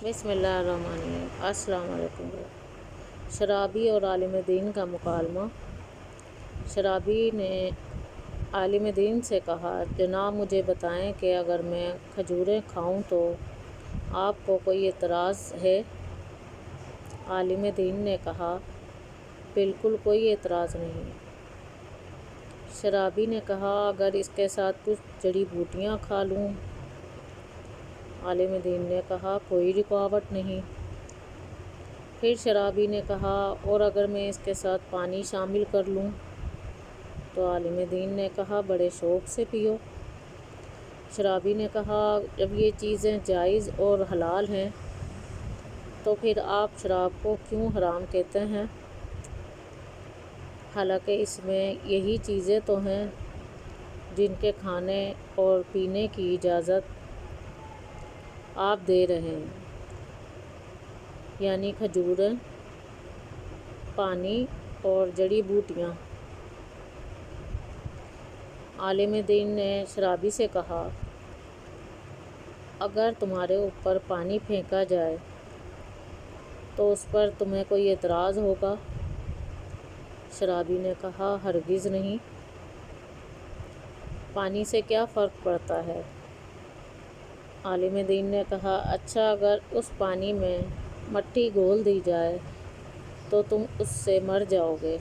बिस्मिल्लाहिर्रहमानिर्रहीम। अस्सलाम वालेकुम। शराबी और आलिम दीन का मुकालमा। शराबी ने आलिम दीन से कहा, जनाब मुझे बताएं कि अगर मैं खजूरें खाऊं तो आपको कोई एतराज़ है? आलिम दीन ने कहा, बिल्कुल कोई एतराज़ नहीं। शराबी ने कहा, अगर इसके साथ कुछ जड़ी बूटियां खा लूं? आलिम दीन ने कहा, कोई रुकावट नहीं। फिर शराबी ने कहा, और अगर मैं इसके साथ पानी शामिल कर लूं? तो आलिम दीन ने कहा, बड़े शौक़ से पियो। शराबी ने कहा, जब ये चीज़ें जायज़ और हलाल हैं तो फिर आप शराब को क्यों हराम कहते हैं? हालांकि इसमें यही चीज़ें तो हैं जिनके खाने और पीने की इजाज़त आप दे रहे हैं, यानी खजूरें, पानी और जड़ी बूटियां। आलिम दीन ने शराबी से कहा, अगर तुम्हारे ऊपर पानी फेंका जाए तो उस पर तुम्हें कोई एतराज़ होगा? शराबी ने कहा, हरगिज़ नहीं। पानी से क्या फ़र्क पड़ता है? आलिम दीन ने कहा, अच्छा अगर उस पानी में मट्टी घोल दी जाए तो तुम उससे मर जाओगे।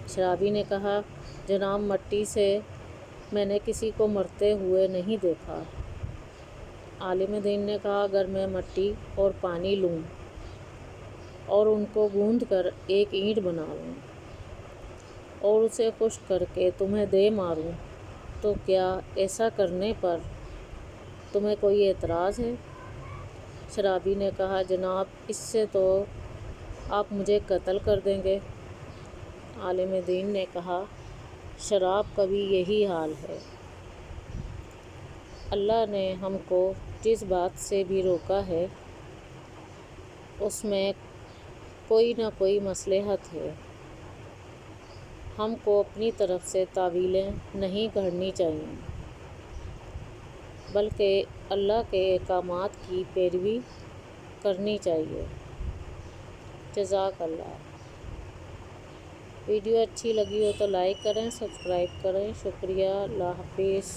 शराबी ने कहा, जनाब मट्टी से मैंने किसी को मरते हुए नहीं देखा। आलिम दीन ने कहा, अगर मैं मट्टी और पानी लूं और उनको गूंद कर एक ईंट बना लूं और उसे खुश्क करके तुम्हें दे मारूं तो क्या ऐसा करने पर तुम्हें कोई एतराज़ है? शराबी ने कहा, जनाब इससे तो आप मुझे कत्ल कर देंगे। आलिम दीन ने कहा, शराब का भी यही हाल है। अल्लाह ने हमको जिस बात से भी रोका है उसमें कोई ना कोई मसलहत है। हमको अपनी तरफ से तावीलें नहीं करनी चाहिए, बल्कि अल्लाह के अहकामात की पैरवी करनी चाहिए। जज़ाकल्लाह। वीडियो अच्छी लगी हो तो लाइक करें, सब्सक्राइब करें। शुक्रिया। अल्लाह हाफिज़।